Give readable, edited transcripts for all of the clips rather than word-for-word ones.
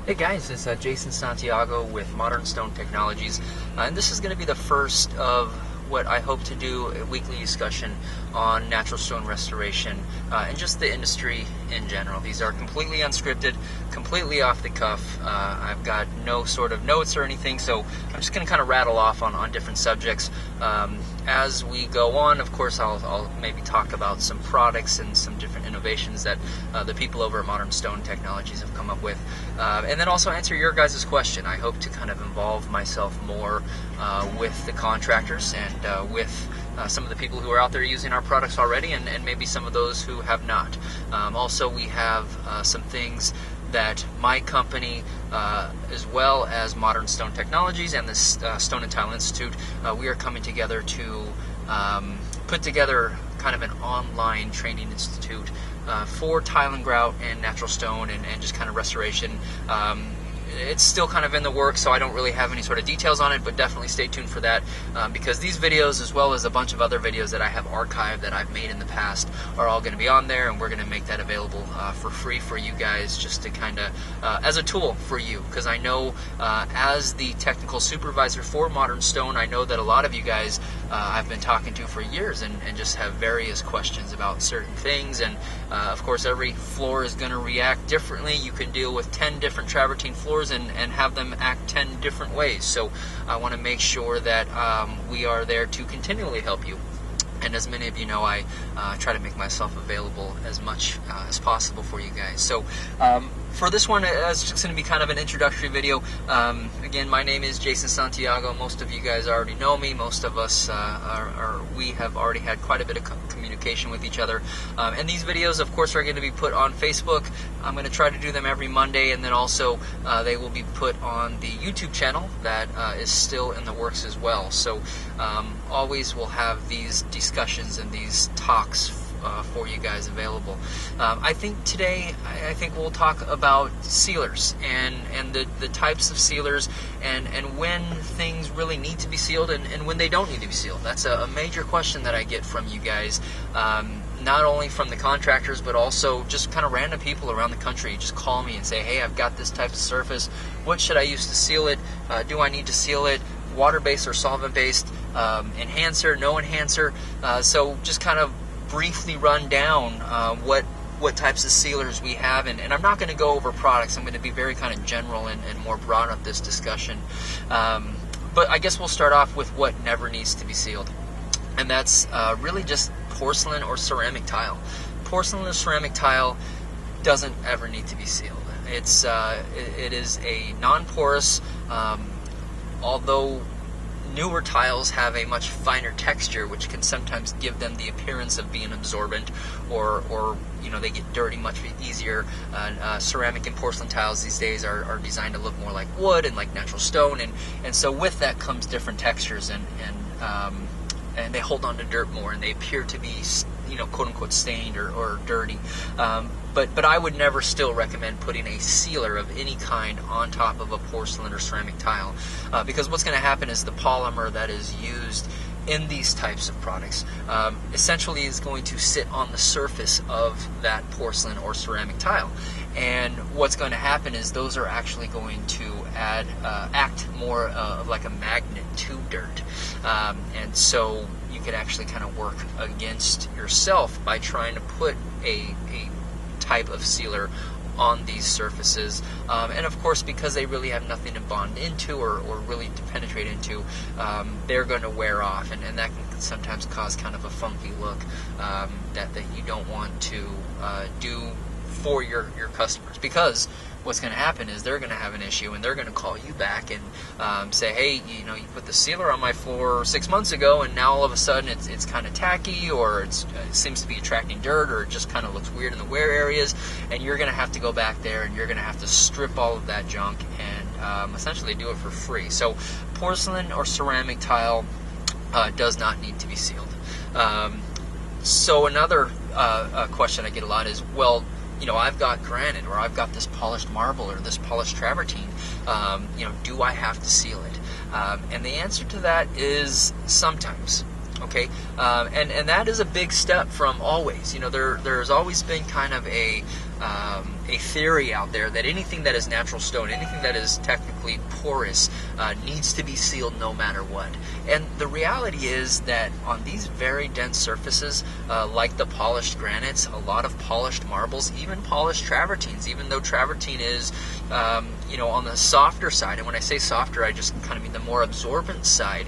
Hey guys, it's Jason Santiago with Modern Stone Technologies, and this is going to be the first of what I hope to do a weekly discussion on natural stone restoration and just the industry in general. These are completely unscripted, completely off the cuff. I've got no sort of notes or anything, so I'm just going to kind of rattle off on different subjects. As we go on, of course, I'll maybe talk about some products and some different innovations that the people over at Modern Stone Technologies have come up with, and then also answer your guys' question. I hope to kind of involve myself more with the contractors and with some of the people who are out there using our products already, and maybe some of those who have not. Also, we have some things that my company, as well as Modern Stone Technologies and the Stone and Tile Institute, we are coming together to put together kind of an online training institute for tile and grout and natural stone and just kind of restoration. It's still kind of in the works, so I don't really have any sort of details on it, but definitely stay tuned for that, because these videos, as well as a bunch of other videos that I have archived that I've made in the past, are all going to be on there, and we're going to make that available for free for you guys, just to kind of, as a tool for you, because I know as the technical supervisor for Modern Stone, I know that a lot of you guys I've been talking to for years and just have various questions about certain things, and of course every floor is going to react differently. You can deal with 10 different travertine floors and have them act 10 different ways. So I want to make sure that we are there to continually help you. And as many of you know, I try to make myself available as much as possible for you guys. So for this one, it's just going to be kind of an introductory video. Again, my name is Jason Santiago. Most of you guys already know me. Most of us we have already had quite a bit of communication with each other. And these videos, of course, are going to be put on Facebook. I'm going to try to do them every Monday, and then also they will be put on the YouTube channel that is still in the works as well. So always we'll have these discussions and these talks for you guys available. I think today, I think we'll talk about sealers and the types of sealers and when things really need to be sealed and when they don't need to be sealed. That's a major question that I get from you guys, not only from the contractors, but also just kind of random people around the country. Just call me and say, hey, I've got this type of surface. What should I use to seal it? Do I need to seal it? Water-based or solvent-based? Enhancer, no enhancer? So just kind of briefly run down what types of sealers we have, and I'm not going to go over products. I'm going to be very kind of general and more broad of this discussion, but I guess we'll start off with what never needs to be sealed, and that's really just porcelain or ceramic tile. Porcelain or ceramic tile doesn't ever need to be sealed. It is a non-porous, although newer tiles have a much finer texture, which can sometimes give them the appearance of being absorbent, or you know, they get dirty much easier. Ceramic and porcelain tiles these days are designed to look more like wood and like natural stone, and so with that comes different textures, and they hold on to dirt more, and they appear to be, you know, quote unquote stained or dirty. But I would never still recommend putting a sealer of any kind on top of a porcelain or ceramic tile, because what's going to happen is the polymer that is used in these types of products essentially is going to sit on the surface of that porcelain or ceramic tile, and what's going to happen is those are actually going to act more like a magnet to dirt, and so you could actually kind of work against yourself by trying to put a type of sealer on these surfaces, and of course, because they really have nothing to bond into or really to penetrate into, they're going to wear off, and that can sometimes cause kind of a funky look that you don't want to do for your customers, because what's going to happen is they're going to have an issue, and they're going to call you back and say, hey, you know, you put the sealer on my floor 6 months ago, and now all of a sudden it's kind of tacky, or it seems to be attracting dirt, or it just kind of looks weird in the wear areas, and you're going to have to go back there and you're going to have to strip all of that junk and essentially do it for free. So porcelain or ceramic tile does not need to be sealed. So another question I get a lot is, well, you know, I've got granite, or I've got this polished marble, or this polished travertine, you know, do I have to seal it? And the answer to that is sometimes. Okay, and that is a big step from always. You know, there's always been kind of a theory out there that anything that is natural stone, anything that is technically porous, needs to be sealed no matter what. And the reality is that on these very dense surfaces, like the polished granites, a lot of polished marbles, even polished travertines, even though travertine is, you know, on the softer side, and when I say softer, I just kind of mean the more absorbent side.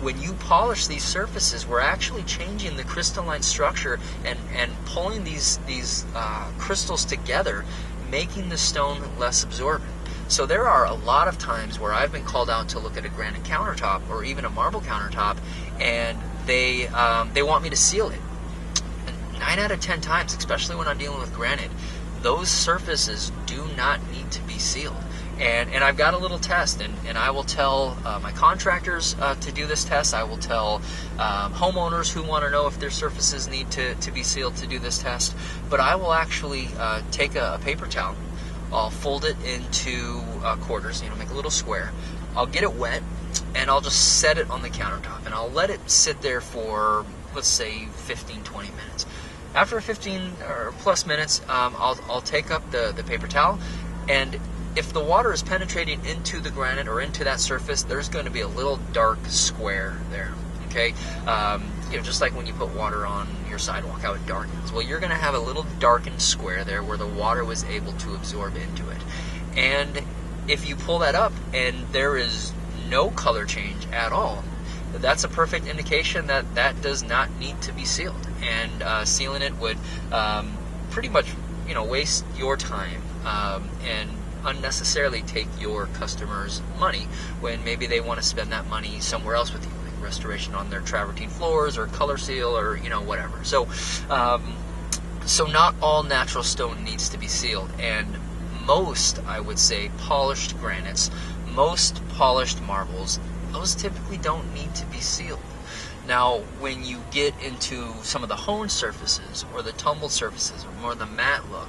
When you polish these surfaces, we're actually changing the crystalline structure and pulling these crystals together, making the stone less absorbent. So there are a lot of times where I've been called out to look at a granite countertop or even a marble countertop, and they want me to seal it. And 9 out of 10 times, especially when I'm dealing with granite, those surfaces do not need to be sealed. And I've got a little test, and I will tell my contractors to do this test. I will tell homeowners who want to know if their surfaces need to be sealed to do this test. But I will actually take a paper towel, I'll fold it into quarters, you know, make a little square. I'll get it wet, and I'll just set it on the countertop, and I'll let it sit there for, let's say, 15, 20 minutes. After 15 or plus minutes, I'll take up the paper towel, and if the water is penetrating into the granite or into that surface, there's going to be a little dark square there. Okay, you know, just like when you put water on your sidewalk, how it darkens. Well, you're going to have a little darkened square there where the water was able to absorb into it. And if you pull that up and there is no color change at all, that's a perfect indication that that does not need to be sealed. And sealing it would pretty much, you know, waste your time and unnecessarily take your customers' money when maybe they want to spend that money somewhere else with you, like restoration on their travertine floors or color seal or, you know, whatever. So so not all natural stone needs to be sealed, and most, I would say, polished granites, most polished marbles, those typically don't need to be sealed. Now, when you get into some of the honed surfaces or the tumbled surfaces or more the matte look,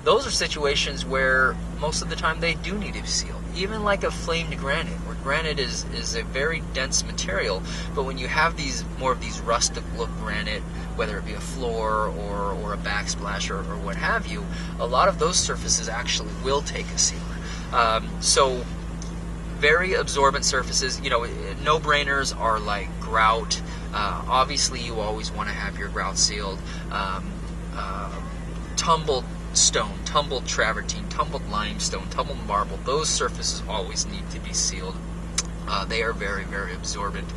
those are situations where most of the time they do need to be sealed. Even like a flamed granite, where granite is a very dense material, but when you have these more of these rustic look granite, whether it be a floor or a backsplash or what have you, a lot of those surfaces actually will take a sealer. So very absorbent surfaces, you know, no-brainers are like grout. Obviously, you always want to have your grout sealed. Tumbled stone, tumbled travertine, tumbled limestone, tumbled marble, those surfaces always need to be sealed. They are very, very absorbent.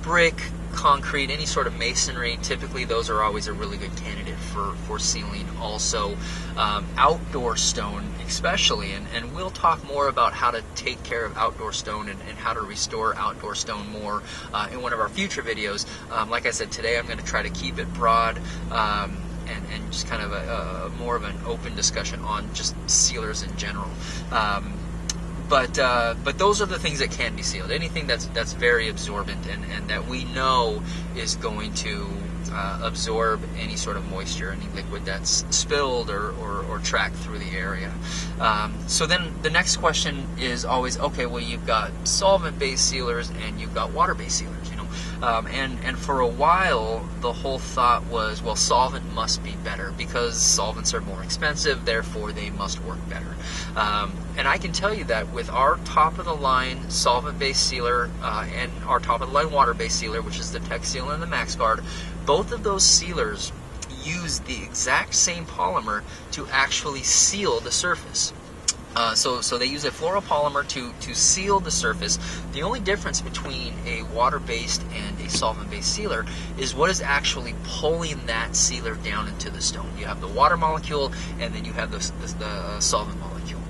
Brick, concrete, any sort of masonry, typically those are always a really good candidate for sealing. Also, outdoor stone especially, and we'll talk more about how to take care of outdoor stone and how to restore outdoor stone more in one of our future videos. Like I said, today I'm going to try to keep it broad, and just kind of a more of an open discussion on just sealers in general. But those are the things that can be sealed. Anything that's very absorbent and that we know is going to absorb any sort of moisture, any liquid that's spilled or tracked through the area. So then the next question is always, okay, well, you've got solvent-based sealers and you've got water-based sealers, you know. And for a while, the whole thought was, well, solvent must be better because solvents are more expensive, therefore they must work better. And I can tell you that with our top-of-the-line solvent-based sealer and our top-of-the-line water-based sealer, which is the TechSeal and the MaxGuard, both of those sealers use the exact same polymer to actually seal the surface. So they use a fluoropolymer to seal the surface. The only difference between a water-based and a solvent-based sealer is what is actually pulling that sealer down into the stone. You have the water molecule, and then you have the solvent molecule.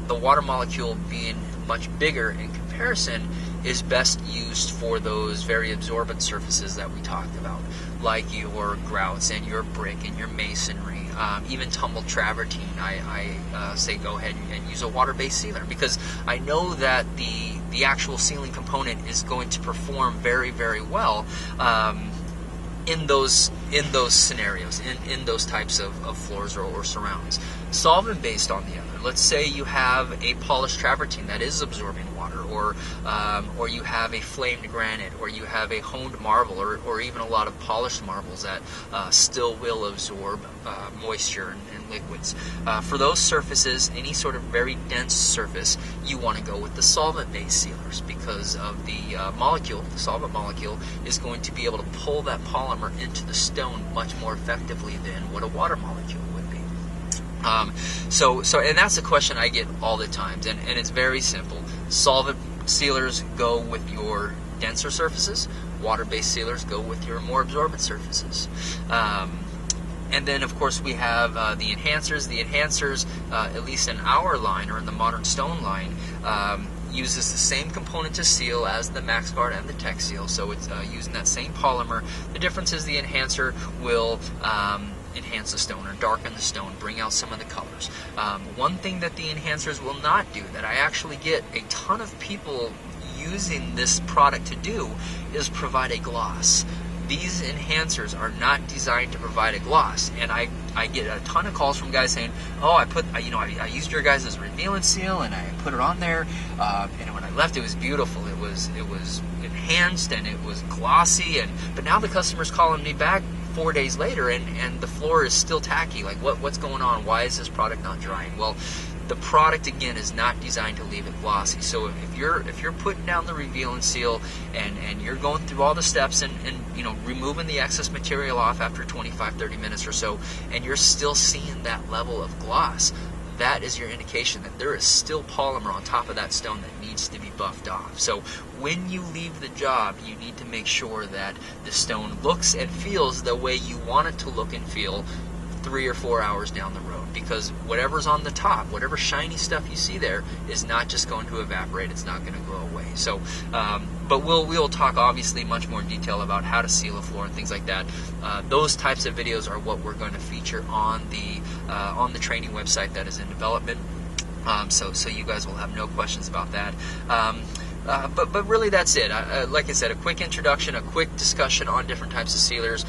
The water molecule, being much bigger in comparison, is best used for those very absorbent surfaces that we talked about, like your grouts and your brick and your masonry. Even tumbled travertine, I say go ahead and use a water-based sealer, because I know that the actual sealing component is going to perform very, very well in those scenarios, in those types of floors or surrounds. Solvent-based, on the other Let's say you have a polished travertine that is absorbing water, or you have a flamed granite, or you have a honed marble, or even a lot of polished marbles that still will absorb moisture and liquids. For those surfaces, any sort of very dense surface, you want to go with the solvent-based sealers, because of the molecule, the solvent molecule, is going to be able to pull that polymer into the stone much more effectively than what a water molecule would be. And that's a question I get all the time, and it's very simple. Solvent sealers go with your denser surfaces. Water-based sealers go with your more absorbent surfaces. And then, of course, we have the enhancers. The enhancers, at least in our line, or in the Modern Stone line, uses the same component to seal as the MaxGuard and the TechSeal, so it's using that same polymer. The difference is the enhancer will enhance the stone or darken the stone, bring out some of the colors. One thing that the enhancers will not do, that I actually get a ton of people using this product to do, is provide a gloss. These enhancers are not designed to provide a gloss, and I get a ton of calls from guys saying, "Oh, I used your guys' revealant seal and I put it on there, and when I left, it was beautiful. It was enhanced and it was glossy, but now the customer's calling me back 4 days later, and the floor is still tacky. Like, what's going on? Why is this product not drying?" Well, the product, again, is not designed to leave it glossy. So if you're putting down the revealant seal and you're going through all the steps and removing the excess material off after 25-30 minutes or so, and you're still seeing that level of gloss, that is your indication that there is still polymer on top of that stone that needs to be buffed off. So when you leave the job, you need to make sure that the stone looks and feels the way you want it to look and feel 3 or 4 hours down the road, because whatever's on the top, whatever shiny stuff you see there, is not just going to evaporate. It's not going to go away. So, but we'll talk obviously much more in detail about how to seal a floor and things like that. Those types of videos are what we're going to feature on the training website that is in development. So you guys will have no questions about that. But really, that's it. Like I said, a quick introduction, a quick discussion on different types of sealers.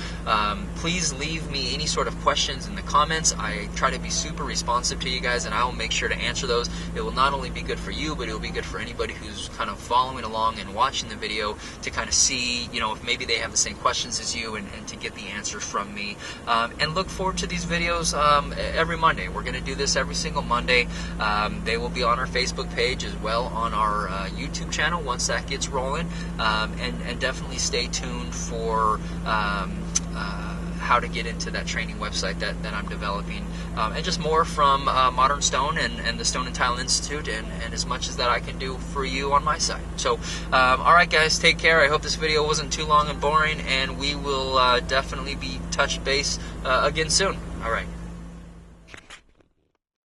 Please leave me any sort of questions in the comments. I try to be super responsive to you guys, and I will make sure to answer those. It will not only be good for you, but it will be good for anybody who's kind of following along and watching the video to kind of see, if maybe they have the same questions as you, and to get the answers from me. And look forward to these videos every Monday. We're going to do this every single Monday. They will be on our Facebook page as well on our YouTube channel once that gets rolling, and definitely stay tuned for how to get into that training website that I'm developing, and just more from Modern Stone and the Stone and Tile Institute, and as much as that I can do for you on my side. So alright guys, take care. I hope this video wasn't too long and boring, and we will definitely be touch base again soon. Alright.